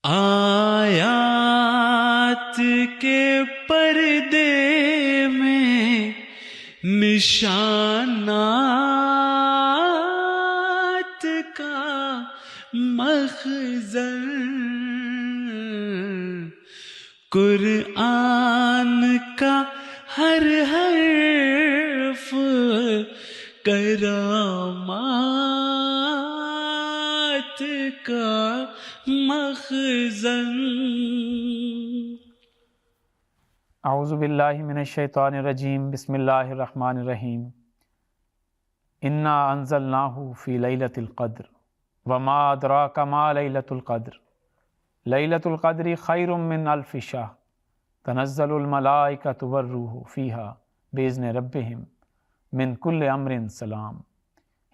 آیات کے پردے میں نشانات کا مخزن، قرآن کا ہر حرف کرامات کا مخزن۔ اعوذ باللہ من الشیطان الرجیم، بسم اللہ الرحمن الرحیم۔ انا انزلناہ فی لیلۃ القدر وما ادراک ما لیلۃ القدر، لیلۃ القدر خیر من الف شہر، تنزل الملائکۃ والروح فیہا باذن ربہم من کل امر سلام،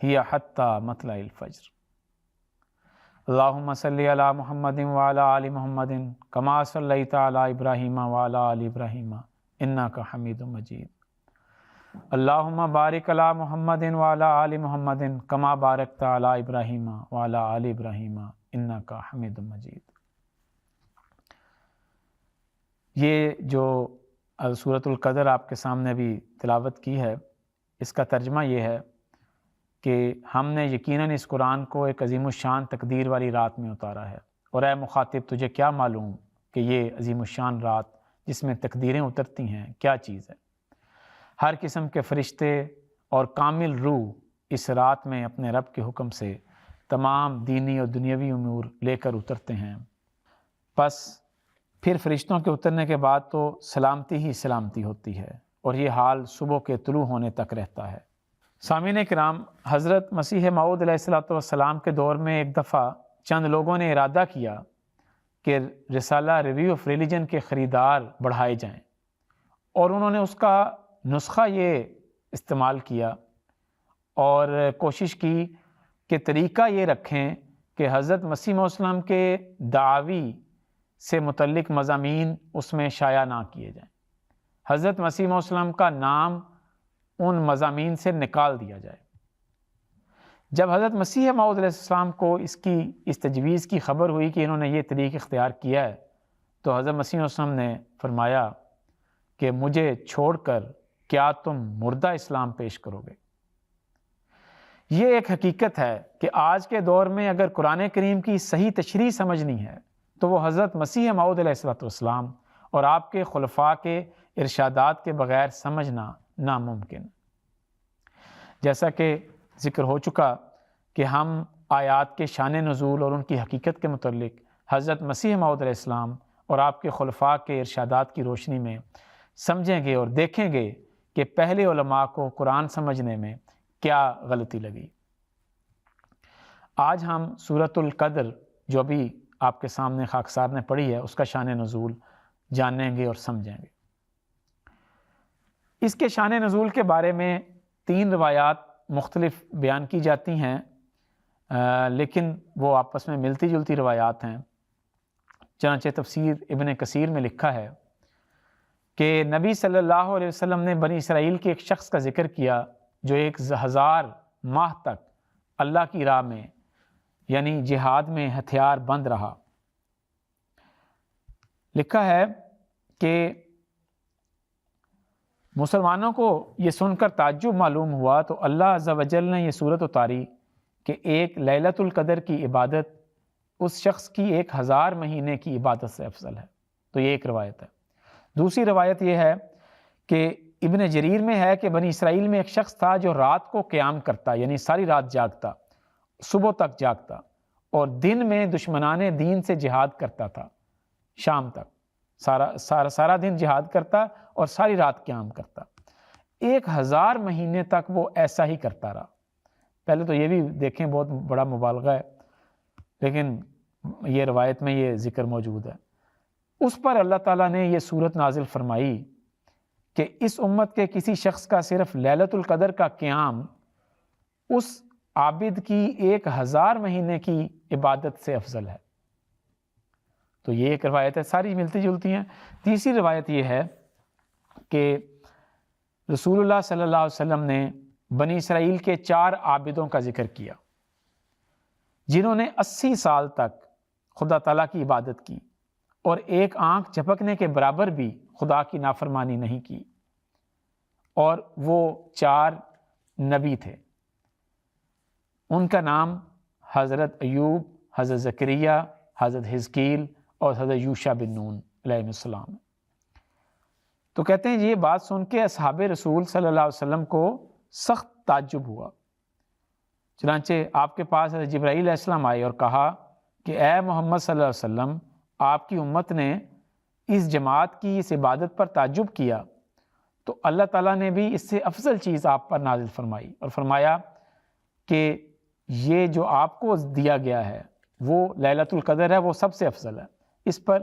ہی حتی مطلع الفجر۔ اللہم صلی علی محمد وعلی آل محمد کما صلیت علی ابراہیم وعلی آل ابراہیم انک حمید مجید۔ اللہم بارک علی محمد وعلی آل محمد کما بارکت علی ابراہیم وعلی آل ابراہیم انک حمید مجید۔ یہ جو سورۃ القدر آپ کے سامنے بھی تلاوت کی ہے، اس کا ترجمہ یہ ہے کہ ہم نے یقیناً اس قرآن کو ایک عظیم الشان تقدیر والی رات میں اتارا ہے، اور اے مخاطب تجھے کیا معلوم کہ یہ عظیم الشان رات جس میں تقدیریں اترتی ہیں کیا چیز ہے۔ ہر قسم کے فرشتے اور کامل روح اس رات میں اپنے رب کے حکم سے تمام دینی اور دنیاوی امور لے کر اترتے ہیں۔ پس پھر فرشتوں کے اترنے کے بعد تو سلامتی ہی سلامتی ہوتی ہے، اور یہ حال صبح کے طلوع ہونے تک رہتا ہے۔ سامعین کرام، حضرت مسیح موعود علیہ السلام کے دور میں ایک دفعہ چند لوگوں نے ارادہ کیا کہ رسالہ ریویو آف ریلیجن کے خریدار بڑھائے جائیں، اور انہوں نے اس کا نسخہ یہ استعمال کیا اور کوشش کی کہ طریقہ یہ رکھیں کہ حضرت مسیح علیہ السلام کے دعاوی سے متعلق مضامین اس میں شائع نہ کیے جائیں، حضرت مسیح علیہ السلام کا نام ان مضامین سے نکال دیا جائے۔ جب حضرت مسیح موعود علیہ السلام کو اس تجویز کی خبر ہوئی کہ انہوں نے یہ طریق اختیار کیا ہے، تو حضرت مسیح علیہ السلام نے فرمایا کہ مجھے چھوڑ کر کیا تم مردہ اسلام پیش کرو گے؟ یہ ایک حقیقت ہے کہ آج کے دور میں اگر قرآن کریم کی صحیح تشریح سمجھنی ہے تو وہ حضرت مسیح موعود علیہ السلام اور آپ کے خلفاء کے ارشادات کے بغیر سمجھنا ناممکن۔ جیسا کہ ذکر ہو چکا کہ ہم آیات کے شان نزول اور ان کی حقیقت کے متعلق حضرت مسیح موعود علیہ السلام اور آپ کے خلفاء کے ارشادات کی روشنی میں سمجھیں گے اور دیکھیں گے کہ پہلے علماء کو قرآن سمجھنے میں کیا غلطی لگی۔ آج ہم سورۃ القدر جو ابھی آپ کے سامنے خاکسار نے پڑھی ہے اس کا شان نزول جانیں گے اور سمجھیں گے۔ اس کے شان نزول کے بارے میں 3 روایات مختلف بیان کی جاتی ہیں، لیکن وہ آپس میں ملتی جلتی روایات ہیں۔ چنانچہ تفسیر ابن کثیر میں لکھا ہے کہ نبی صلی اللہ علیہ وسلم نے بنی اسرائیل کے ایک شخص کا ذکر کیا جو 1000 ماہ تک اللہ کی راہ میں یعنی جہاد میں ہتھیار بند رہا۔ لکھا ہے کہ مسلمانوں کو یہ سن کر تعجب معلوم ہوا تو اللہ عز و جل نے یہ صورت اتاری کہ ایک لیلۃ القدر کی عبادت اس شخص کی 1000 مہینے کی عبادت سے افضل ہے۔ تو یہ ایک روایت ہے۔ دوسری روایت یہ ہے کہ ابن جریر میں ہے کہ بنی اسرائیل میں ایک شخص تھا جو رات کو قیام کرتا، یعنی ساری رات جاگتا، صبح تک جاگتا، اور دن میں دشمنان دین سے جہاد کرتا تھا، شام تک سارا دن جہاد کرتا اور ساری رات قیام کرتا۔ 1000 مہینے تک وہ ایسا ہی کرتا رہا۔ پہلے تو یہ بھی دیکھیں بہت بڑا مبالغہ ہے، لیکن یہ روایت میں یہ ذکر موجود ہے۔ اس پر اللہ تعالیٰ نے یہ صورت نازل فرمائی کہ اس امت کے کسی شخص کا صرف لیلۃ القدر کا قیام اس عابد کی 1000 مہینے کی عبادت سے افضل ہے۔ تو یہ ایک روایت ہے، ساری ملتی جلتی ہیں۔ تیسری روایت یہ ہے کہ رسول اللہ صلی اللہ علیہ وسلم نے بنی اسرائیل کے 4 عابدوں کا ذکر کیا جنہوں نے 80 سال تک خدا تعالیٰ کی عبادت کی اور ایک آنکھ جھپکنے کے برابر بھی خدا کی نافرمانی نہیں کی، اور وہ 4 نبی تھے۔ ان کا نام حضرت ایوب، حضرت زکریا، حضرت حزقیل اور حضرت یوشع بن نون علیہ السلام۔ تو کہتے ہیں یہ بات سن کے اصحاب رسول صلی اللہ علیہ وسلم کو سخت تعجب ہوا، چنانچہ آپ کے پاس حضرت جبرائیل علیہ السلام آئے اور کہا کہ اے محمد صلی اللہ علیہ وسلم، آپ کی امت نے اس جماعت کی اس عبادت پر تعجب کیا تو اللہ تعالیٰ نے بھی اس سے افضل چیز آپ پر نازل فرمائی اور فرمایا کہ یہ جو آپ کو دیا گیا ہے وہ لیلۃ القدر ہے، وہ سب سے افضل ہے۔ اس پر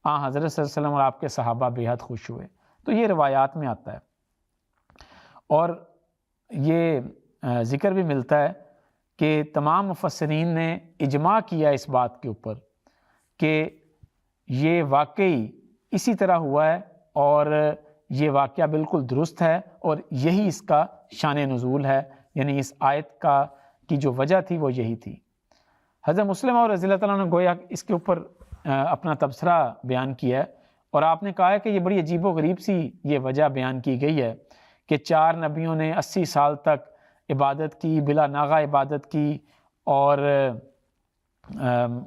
حضرت صلی اللہ علیہ وسلم اور آپ کے صحابہ بے حد خوش ہوئے۔ تو یہ روایات میں آتا ہے، اور یہ ذکر بھی ملتا ہے کہ تمام مفسرین نے اجماع کیا اس بات کے اوپر کہ یہ واقعی اسی طرح ہوا ہے، اور یہ واقعہ بالکل درست ہے، اور یہی اس کا شان نزول ہے، یعنی اس آیت کی جو وجہ تھی وہ یہی تھی۔ حضرت مسلم اور رضی اللہ تعالیٰ نے گویا اس کے اوپر اپنا تبصرہ بیان کیا ہے، اور آپ نے کہا ہے کہ یہ بڑی عجیب و غریب سی یہ وجہ بیان کی گئی ہے کہ 4 نبیوں نے 80 سال تک عبادت کی، بلا ناغہ عبادت کی، اور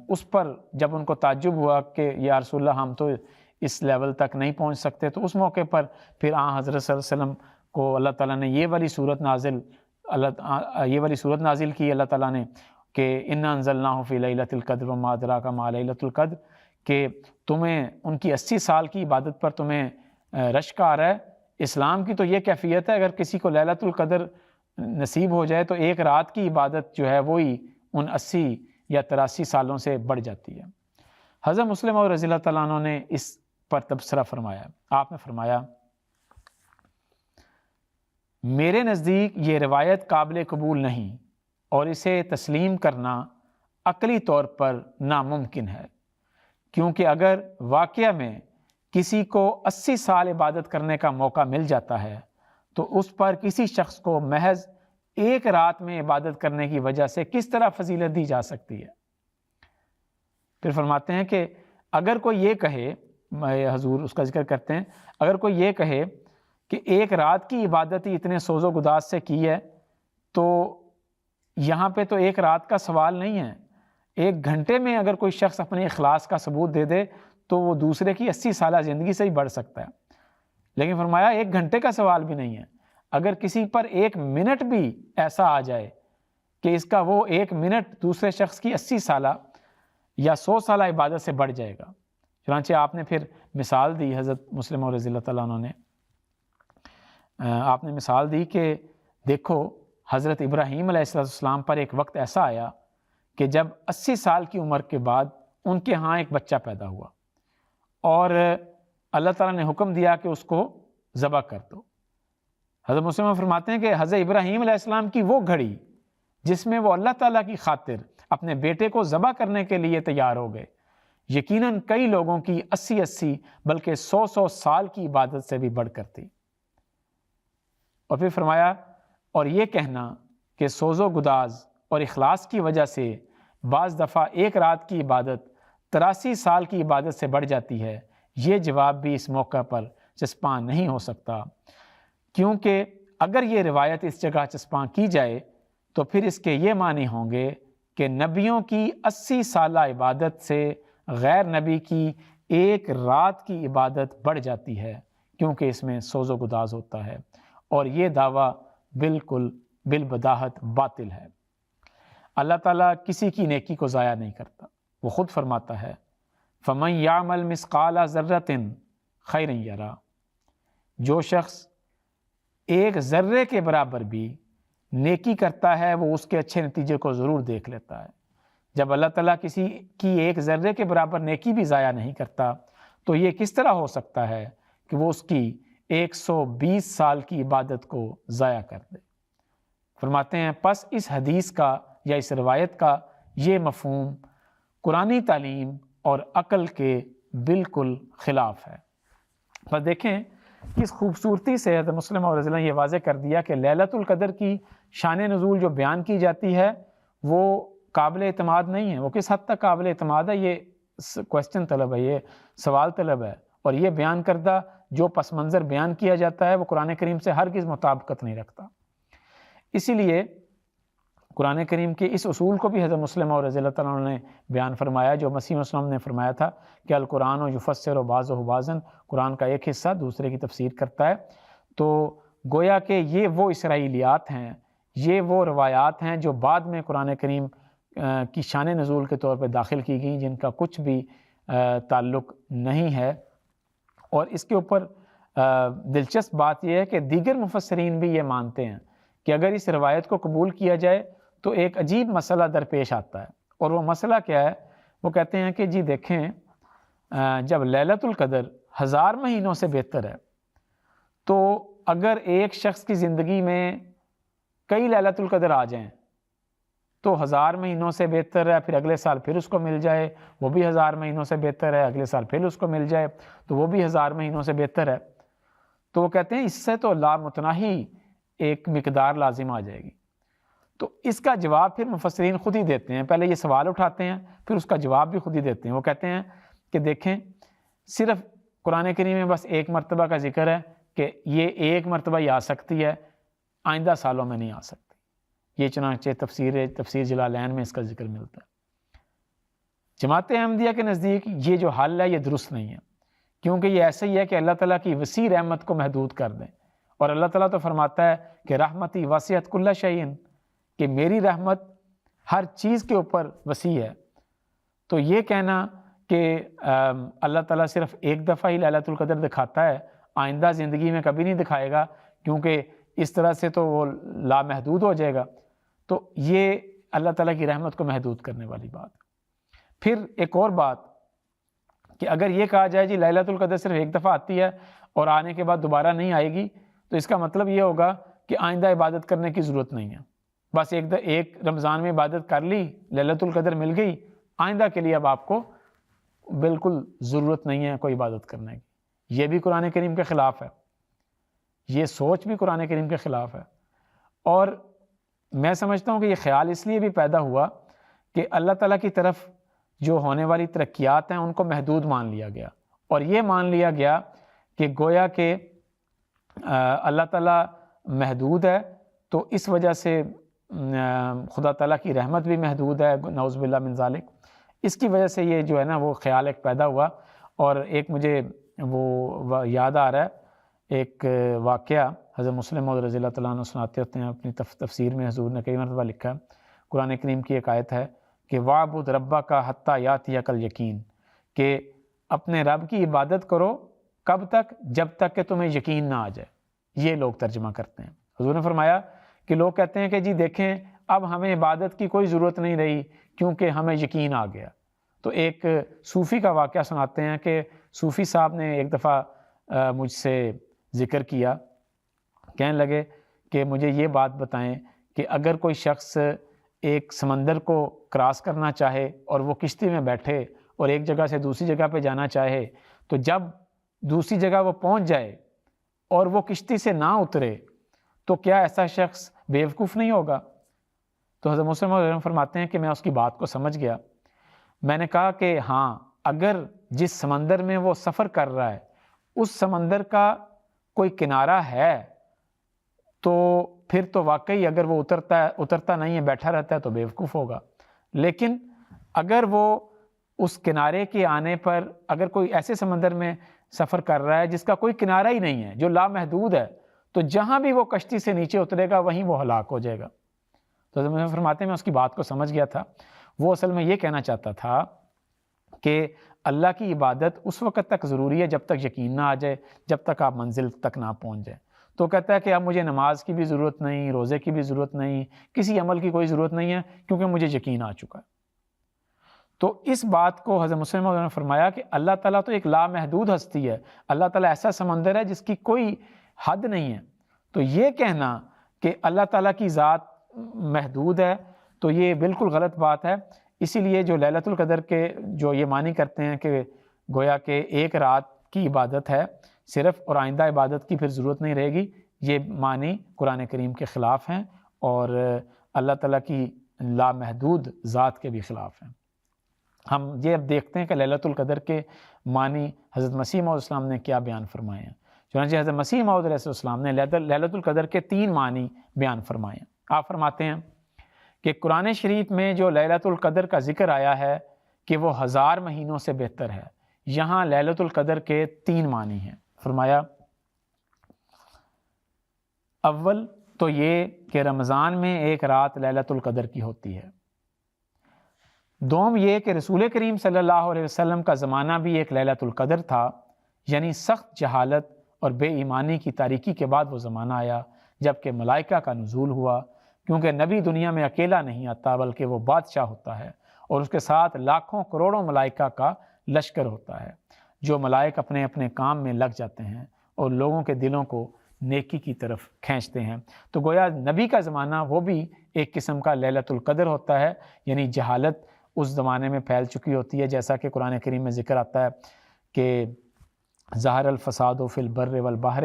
اس پر جب ان کو تعجب ہوا کہ یا رسول اللہ ہم تو اس لیول تک نہیں پہنچ سکتے، تو اس موقع پر پھر حضرت صلی اللہ علیہ وسلم کو اللہ تعالیٰ نے یہ والی صورت نازل کی اللہ تعالیٰ نے کہ اِنَّا أَنزَلْنَاهُ فِي لَيْلَةِ الْقَدْرِ وَمَا أَدْرَاكَ مَا لَيْلَةُ الْقَدْرِ، کہ تمہیں ان کی 80 سال کی عبادت پر تمہیں رشک آ رہا ہے۔ اسلام کی تو یہ کیفیت ہے، اگر کسی کو لیلۃ القدر نصیب ہو جائے تو ایک رات کی عبادت جو ہے وہی ان 80 یا 83 سالوں سے بڑھ جاتی ہے۔ حضرت مسلم اور رضی اللہ تعالیٰ عنہ نے اس پر تبصرہ فرمایا، آپ نے فرمایا میرے نزدیک یہ روایت قابل قبول نہیں، اور اسے تسلیم کرنا عقلی طور پر ناممکن ہے، کیونکہ اگر واقعہ میں کسی کو 80 سال عبادت کرنے کا موقع مل جاتا ہے تو اس پر کسی شخص کو محض ایک رات میں عبادت کرنے کی وجہ سے کس طرح فضیلت دی جا سکتی ہے؟ پھر فرماتے ہیں کہ اگر کوئی یہ کہے، حضور اس کا ذکر کرتے ہیں، اگر کوئی یہ کہے کہ ایک رات کی عبادت ہی اتنے سوز و گداز سے کی ہے، تو یہاں پہ تو ایک رات کا سوال نہیں ہے، 1 گھنٹے میں اگر کوئی شخص اپنے اخلاص کا ثبوت دے دے تو وہ دوسرے کی 80 سالہ زندگی سے ہی بڑھ سکتا ہے۔ لیکن فرمایا 1 گھنٹے کا سوال بھی نہیں ہے، اگر کسی پر 1 منٹ بھی ایسا آ جائے کہ اس کا وہ 1 منٹ دوسرے شخص کی 80 سالہ یا 100 سالہ عبادت سے بڑھ جائے گا۔ چنانچہ آپ نے پھر مثال دی، حضرت مسلم اور رضی اللہ تعالیٰ عنہ نے آپ نے مثال دی کہ دیکھو حضرت ابراہیم علیہ السلام پر ایک وقت ایسا آیا کہ جب 80 سال کی عمر کے بعد ان کے ہاں ایک بچہ پیدا ہوا، اور اللہ تعالیٰ نے حکم دیا کہ اس کو ذبح کر دو۔ حضرت مسلم فرماتے ہیں کہ حضرت ابراہیم علیہ السلام کی وہ گھڑی جس میں وہ اللہ تعالیٰ کی خاطر اپنے بیٹے کو ذبح کرنے کے لیے تیار ہو گئے، یقیناً کئی لوگوں کی 80 بلکہ 100 سال کی عبادت سے بھی بڑھ کر تھی۔ اور پھر فرمایا اور یہ کہنا کہ سوز و گداز اور اخلاص کی وجہ سے بعض دفعہ ایک رات کی عبادت 83 سال کی عبادت سے بڑھ جاتی ہے، یہ جواب بھی اس موقع پر چسپاں نہیں ہو سکتا، کیونکہ اگر یہ روایت اس جگہ چسپاں کی جائے تو پھر اس کے یہ معنی ہوں گے کہ نبیوں کی 80 سالہ عبادت سے غیر نبی کی ایک رات کی عبادت بڑھ جاتی ہے، کیونکہ اس میں سوز و گداز ہوتا ہے، اور یہ دعویٰ بالکل بالبداہت باطل ہے۔ اللہ تعالیٰ کسی کی نیکی کو ضائع نہیں کرتا، وہ خود فرماتا ہے فَمَنْ يَعْمَلْ مِثْقَالَ ذَرَّةٍ خَيْرًا يَرَى، جو شخص ایک ذرے کے برابر بھی نیکی کرتا ہے وہ اس کے اچھے نتیجے کو ضرور دیکھ لیتا ہے۔ جب اللہ تعالیٰ کسی کی ایک ذرے کے برابر نیکی بھی ضائع نہیں کرتا تو یہ کس طرح ہو سکتا ہے کہ وہ اس کی 120 سال کی عبادت کو ضائع کر دے؟ فرماتے ہیں پس اس حدیث کا یا اس روایت کا یہ مفہوم قرآنی تعلیم اور عقل کے بالکل خلاف ہے۔ بس دیکھیں کس خوبصورتی سے حضرت مسلم اور رضی اللہ نے یہ واضح کر دیا کہ لیلۃ القدر کی شان نزول جو بیان کی جاتی ہے وہ قابل اعتماد نہیں ہے۔ وہ کس حد تک قابل اعتماد ہے یہ کویسچن طلب ہے، یہ سوال طلب ہے، اور یہ بیان کردہ جو پس منظر بیان کیا جاتا ہے وہ قرآن کریم سے ہرگز مطابقت نہیں رکھتا۔ اسی لیے قرآن کریم کے اس اصول کو بھی حضرت مسلم اور رضی اللہ تعالیٰ عنہ نے بیان فرمایا، جو مسیح وسلم نے فرمایا تھا کہ القرآن و یفسر و بعضہ بعضاً، قرآن کا ایک حصہ دوسرے کی تفسیر کرتا ہے۔ تو گویا کہ یہ وہ اسرائیلیات ہیں، یہ وہ روایات ہیں جو بعد میں قرآن کریم کی شان نزول کے طور پہ داخل کی گئیں، جن کا کچھ بھی تعلق نہیں ہے۔ اور اس کے اوپر دلچسپ بات یہ ہے کہ دیگر مفسرین بھی یہ مانتے ہیں کہ اگر اس روایت کو قبول کیا جائے تو ایک عجیب مسئلہ درپیش آتا ہے، اور وہ مسئلہ کیا ہے؟ وہ کہتے ہیں کہ جی دیکھیں، جب لیلۃ القدر 1000 مہینوں سے بہتر ہے، تو اگر ایک شخص کی زندگی میں کئی لیلۃ القدر آ جائیں تو 1000 مہینوں سے بہتر ہے، پھر اگلے سال پھر اس کو مل جائے وہ بھی 1000 مہینوں سے بہتر ہے، اگلے سال پھر اس کو مل جائے تو وہ بھی 1000 مہینوں سے بہتر ہے۔ تو وہ کہتے ہیں اس سے تو لامتناہی ایک مقدار لازم آ جائے گی۔ تو اس کا جواب پھر مفسرین خود ہی دیتے ہیں، پہلے یہ سوال اٹھاتے ہیں پھر اس کا جواب بھی خود ہی دیتے ہیں۔ وہ کہتے ہیں کہ دیکھیں، صرف قرآن کریم میں بس ایک مرتبہ کا ذکر ہے کہ یہ ایک مرتبہ ہی آ سکتی ہے، آئندہ سالوں میں نہیں آ سکتی۔ یہ چنانچہ تفسیر جلالین میں اس کا ذکر ملتا ہے۔ جماعت احمدیہ کے نزدیک یہ جو حل ہے یہ درست نہیں ہے، کیونکہ یہ ایسا ہی ہے کہ اللہ تعالیٰ کی وسیع رحمت کو محدود کر دیں، اور اللہ تعالیٰ تو فرماتا ہے کہ رحمتی وسعت کل شیء، کہ میری رحمت ہر چیز کے اوپر وسیع ہے۔ تو یہ کہنا کہ اللہ تعالیٰ صرف ایک دفعہ ہی لیلۃ القدر دکھاتا ہے، آئندہ زندگی میں کبھی نہیں دکھائے گا، کیونکہ اس طرح سے تو وہ لامحدود ہو جائے گا، تو یہ اللہ تعالیٰ کی رحمت کو محدود کرنے والی بات۔ پھر ایک اور بات کہ اگر یہ کہا جائے جی لیلۃ القدر صرف ایک دفعہ آتی ہے اور آنے کے بعد دوبارہ نہیں آئے گی، تو اس کا مطلب یہ ہوگا کہ آئندہ عبادت کرنے کی ضرورت نہیں ہے، بس ایک رمضان میں عبادت کر لی، لیلۃ القدر مل گئی، آئندہ کے لیے اب آپ کو بالکل ضرورت نہیں ہے کوئی عبادت کرنے کی۔ یہ بھی قرآن کریم کے خلاف ہے، یہ سوچ بھی قرآن کریم کے خلاف ہے۔ اور میں سمجھتا ہوں کہ یہ خیال اس لیے بھی پیدا ہوا کہ اللہ تعالیٰ کی طرف جو ہونے والی ترقیات ہیں ان کو محدود مان لیا گیا، اور یہ مان لیا گیا کہ گویا کہ اللہ تعالیٰ محدود ہے، تو اس وجہ سے خدا تعالیٰ کی رحمت بھی محدود ہے، نعوذ باللہ من ذالک۔ اس کی وجہ سے یہ جو ہے نا وہ خیال ایک پیدا ہوا۔ اور ایک مجھے وہ یاد آ رہا ہے ایک واقعہ، حضرت مسلم موعود رضی اللہ تعالیٰ عنہ سناتے ہوتے ہیں اپنی تفسیر میں، حضور نے کئی مرتبہ لکھا ہے، قرآن کریم کی ایک آیت ہے کہ وَاعْبُدْ رَبَّكَ حَتَّى يَأْتِيَكَ الْيَقِينُ، کہ اپنے رب کی عبادت کرو کب تک؟ جب تک کہ تمہیں یقین نہ آ جائے۔ یہ لوگ ترجمہ کرتے ہیں۔ حضور نے فرمایا کہ لوگ کہتے ہیں کہ جی دیکھیں اب ہمیں عبادت کی کوئی ضرورت نہیں رہی کیونکہ ہمیں یقین آ گیا۔ تو ایک صوفی کا واقعہ سناتے ہیں کہ صوفی صاحب نے ایک دفعہ مجھ سے ذکر کیا، کہنے لگے کہ مجھے یہ بات بتائیں کہ اگر کوئی شخص ایک سمندر کو کراس کرنا چاہے اور وہ کشتی میں بیٹھے اور ایک جگہ سے دوسری جگہ پہ جانا چاہے، تو جب دوسری جگہ وہ پہنچ جائے اور وہ کشتی سے نہ اترے تو کیا ایسا شخص بیوقوف نہیں ہوگا؟ تو حضرت مسلم موعود فرماتے ہیں کہ میں اس کی بات کو سمجھ گیا۔ میں نے کہا کہ ہاں، اگر جس سمندر میں وہ سفر کر رہا ہے اس سمندر کا کوئی کنارہ ہے تو پھر تو واقعی اگر وہ اترتا نہیں ہے، بیٹھا رہتا ہے تو بیوقوف ہوگا۔ لیکن اگر وہ اس کنارے کے آنے پر، اگر کوئی ایسے سمندر میں سفر کر رہا ہے جس کا کوئی کنارہ ہی نہیں ہے، جو لامحدود ہے، تو جہاں بھی وہ کشتی سے نیچے اترے گا وہیں وہ ہلاک ہو جائے گا۔ تو حضرت فرماتے ہیں میں اس کی بات کو سمجھ گیا تھا۔ وہ اصل میں یہ کہنا چاہتا تھا کہ اللہ کی عبادت اس وقت تک ضروری ہے جب تک یقین نہ آ جائے، جب تک آپ منزل تک نہ پہنچ جائیں۔ تو کہتا ہے کہ اب مجھے نماز کی بھی ضرورت نہیں، روزے کی بھی ضرورت نہیں، کسی عمل کی کوئی ضرورت نہیں ہے، کیونکہ مجھے یقین آ چکا ہے۔ تو اس بات کو حضرت مسلم موعود نے فرمایا کہ اللہ تعالیٰ تو ایک لامحدود ہستی ہے، اللہ تعالیٰ ایسا سمندر ہے جس کی کوئی حد نہیں ہے۔ تو یہ کہنا کہ اللہ تعالیٰ کی ذات محدود ہے تو یہ بالکل غلط بات ہے۔ اسی لیے جو لیلۃ القدر کے جو یہ معنی کرتے ہیں کہ گویا کہ ایک رات کی عبادت ہے صرف اور آئندہ عبادت کی پھر ضرورت نہیں رہے گی، یہ معنی قرآن کریم کے خلاف ہیں اور اللہ تعالیٰ کی لامحدود ذات کے بھی خلاف ہیں۔ ہم یہ اب دیکھتے ہیں کہ لیلۃ القدر کے معنی حضرت مسیح موعود السلام نے کیا بیان فرمائے ہیں۔ چنانچہ حضرت مسیح موعود علیہ السلام نے لیلۃ القدر کے 3 معنی بیان فرمائے ہیں۔ آپ فرماتے ہیں کہ قرآن شریف میں جو لیلۃ القدر کا ذکر آیا ہے کہ وہ 1000 مہینوں سے بہتر ہے، یہاں لیلۃ القدر کے 3 معنی ہیں۔ فرمایا اول تو یہ کہ رمضان میں ایک رات لیلۃ القدر کی ہوتی ہے، دوم یہ کہ رسول کریم صلی اللہ علیہ وسلم کا زمانہ بھی ایک لیلۃ القدر تھا، یعنی سخت جہالت اور بے ایمانی کی تاریکی کے بعد وہ زمانہ آیا جب کہ ملائکہ کا نزول ہوا، کیونکہ نبی دنیا میں اکیلا نہیں آتا بلکہ وہ بادشاہ ہوتا ہے اور اس کے ساتھ لاکھوں کروڑوں ملائکہ کا لشکر ہوتا ہے، جو ملائک اپنے اپنے کام میں لگ جاتے ہیں اور لوگوں کے دلوں کو نیکی کی طرف کھینچتے ہیں۔ تو گویا نبی کا زمانہ وہ بھی ایک قسم کا لیلۃ القدر ہوتا ہے، یعنی جہالت اس زمانے میں پھیل چکی ہوتی ہے، جیسا کہ قرآن کریم میں ذکر آتا ہے کہ ظہر الفساد فی البر والبحر،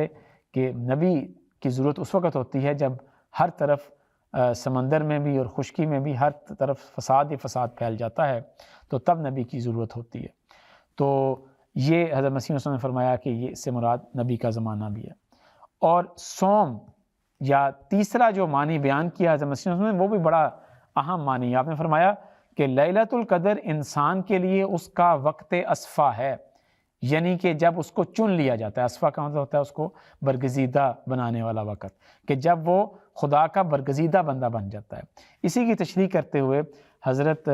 کہ نبی کی ضرورت اس وقت ہوتی ہے جب ہر طرف سمندر میں بھی اور خشکی میں بھی ہر طرف فساد ہی فساد پھیل جاتا ہے، تو تب نبی کی ضرورت ہوتی ہے۔ تو یہ حضرت مسیح موعود نے فرمایا کہ یہ اس سے مراد نبی کا زمانہ بھی ہے۔ اور صوم یا تیسرا جو معنی بیان کیا حضرت مسیح موعود نے وہ بھی بڑا اہم معنی ہے۔ آپ نے فرمایا کہ لیلۃ القدر انسان کے لیے اس کا وقت اصفا ہے، یعنی کہ جب اس کو چن لیا جاتا ہے۔ اصفا کا مطلب ہوتا ہے اس کو برگزیدہ بنانے والا وقت، کہ جب وہ خدا کا برگزیدہ بندہ بن جاتا ہے۔ اسی کی تشریح کرتے ہوئے حضرت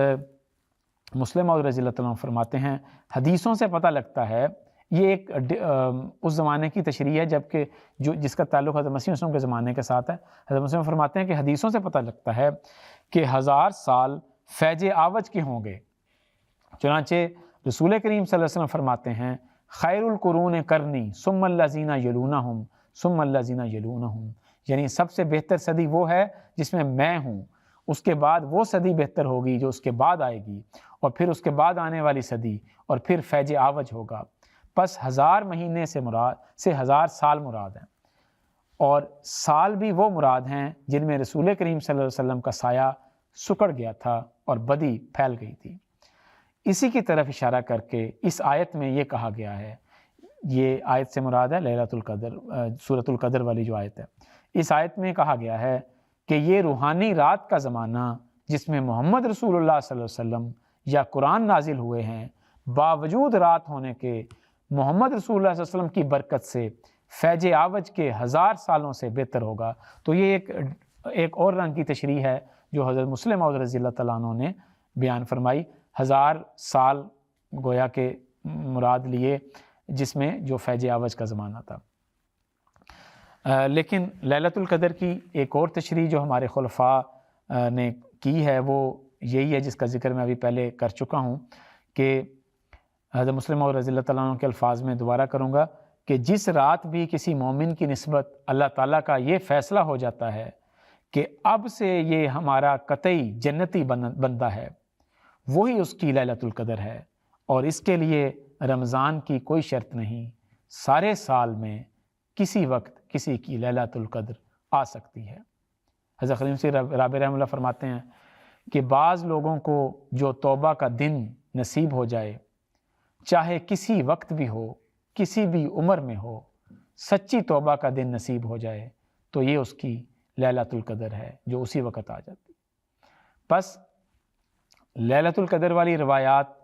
مسلم موعود رضی اللہ عنہ فرماتے ہیں حدیثوں سے پتہ لگتا ہے، یہ ایک اس زمانے کی تشریح ہے جبکہ جس کا تعلق حضرت مسیح وسلم کے زمانے کے ساتھ ہے۔ حضرت مسلم فرماتے ہیں کہ حدیثوں سے پتہ لگتا ہے کہ 1000 سال فیض آوج کے ہوں گے۔ چنانچہ رسول کریم صلی اللہ علیہ وسلم فرماتے ہیں خیر القرون کرنی ثم الذین یلونہم ثم الذین یلونہم، یعنی سب سے بہتر صدی وہ ہے جس میں ہوں، اس کے بعد وہ صدی بہتر ہوگی جو اس کے بعد آئے گی، اور پھر اس کے بعد آنے والی صدی، اور پھر فیض آوج ہوگا۔ پس 1000 مہینے سے 1000 سال مراد ہیں، اور سال بھی وہ مراد ہیں جن میں رسول کریم صلی اللہ علیہ وسلم کا سایہ سکڑ گیا تھا اور بدی پھیل گئی تھی۔ اسی کی طرف اشارہ کر کے اس آیت میں یہ کہا گیا ہے، یہ آیت سے مراد ہے لیلۃ القدر، سورۃ القدر والی جو آیت ہے، اس آیت میں کہا گیا ہے کہ یہ روحانی رات کا زمانہ جس میں محمد رسول اللہ صلی اللہ علیہ وسلم یا قرآن نازل ہوئے ہیں، باوجود رات ہونے کے محمد رسول اللہ صلی اللہ علیہ وسلم کی برکت سے فیض آوج کے 1000 سالوں سے بہتر ہوگا۔ تو یہ ایک اور رنگ کی تشریح ہے جو حضرت مسلم موعود رضی اللہ تعالیٰ عنہ نے بیان فرمائی۔ 1000 سال گویا کہ مراد لیے جس میں جو فیض آوج کا زمانہ تھا۔ لیکن لیلۃ القدر کی ایک اور تشریح جو ہمارے خلفاء نے کی ہے وہ یہی ہے جس کا ذکر میں ابھی پہلے کر چکا ہوں، کہ حضرت مسلم موعود رضی اللہ تعالیٰ عنہ کے الفاظ میں دوبارہ کروں گا کہ جس رات بھی کسی مومن کی نسبت اللہ تعالیٰ کا یہ فیصلہ ہو جاتا ہے کہ اب سے یہ ہمارا قطعی جنتی بندہ ہے، وہی اس کی لیلۃ القدر ہے، اور اس کے لیے رمضان کی کوئی شرط نہیں، سارے سال میں کسی وقت کسی کی لیلۃ القدر آ سکتی ہے۔ حضرت خلیل مسیح رابع رحمہ اللہ فرماتے ہیں کہ بعض لوگوں کو جو توبہ کا دن نصیب ہو جائے، چاہے کسی وقت بھی ہو، کسی بھی عمر میں ہو، سچی توبہ کا دن نصیب ہو جائے تو یہ اس کی لیلۃ القدر ہے جو اسی وقت آ جاتی۔ بس لیلۃ القدر والی روایات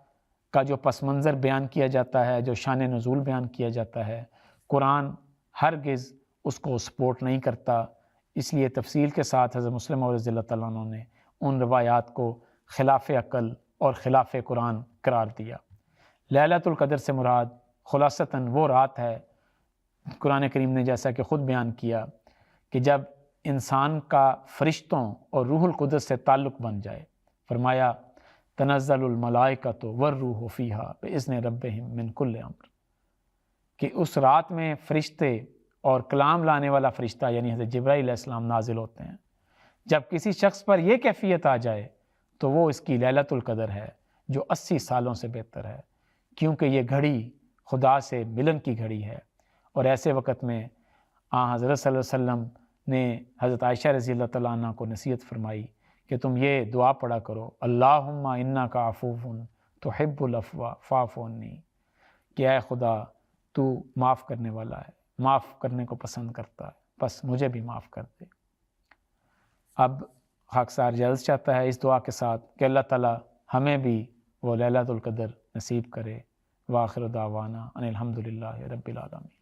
کا جو پس منظر بیان کیا جاتا ہے، جو شان نزول بیان کیا جاتا ہے، قرآن ہرگز اس کو سپورٹ نہیں کرتا، اس لیے تفصیل کے ساتھ حضرت مسلم موعود رضی اللہ تعالیٰ عنہ نے ان روایات کو خلاف عقل اور خلاف قرآن قرار دیا۔ لیلۃ القدر سے مراد خلاصتاً وہ رات ہے، قرآن کریم نے جیسا کہ خود بیان کیا کہ جب انسان کا فرشتوں اور روح القدس سے تعلق بن جائے۔ فرمایا تنزل الملائکۃ والروح فیہا بإذن ربہم من کل امر، کہ اس رات میں فرشتے اور کلام لانے والا فرشتہ یعنی حضرت جبرائیل علیہ السلام نازل ہوتے ہیں۔ جب کسی شخص پر یہ کیفیت آ جائے تو وہ اس کی لیلۃ القدر ہے جو 80 سالوں سے بہتر ہے، کیونکہ یہ گھڑی خدا سے ملن کی گھڑی ہے۔ اور ایسے وقت میں حضرت صلی اللہ علیہ وسلم نے حضرت عائشہ رضی اللہ تعالیٰ عنہ کو نصیحت فرمائی کہ تم یہ دعا پڑھا کرو، اللہم انک عفو تحب العفو فاعف عنی، کہ اے خدا تو معاف کرنے والا ہے، معاف کرنے کو پسند کرتا ہے، بس مجھے بھی معاف کر دے۔ اب خاکسار جلد چاہتا ہے اس دعا کے ساتھ کہ اللہ تعالیٰ ہمیں بھی وہ لیلۃ القدر نصیب کرے۔ وآخر دعوانا ان الحمد للہ رب العالمین۔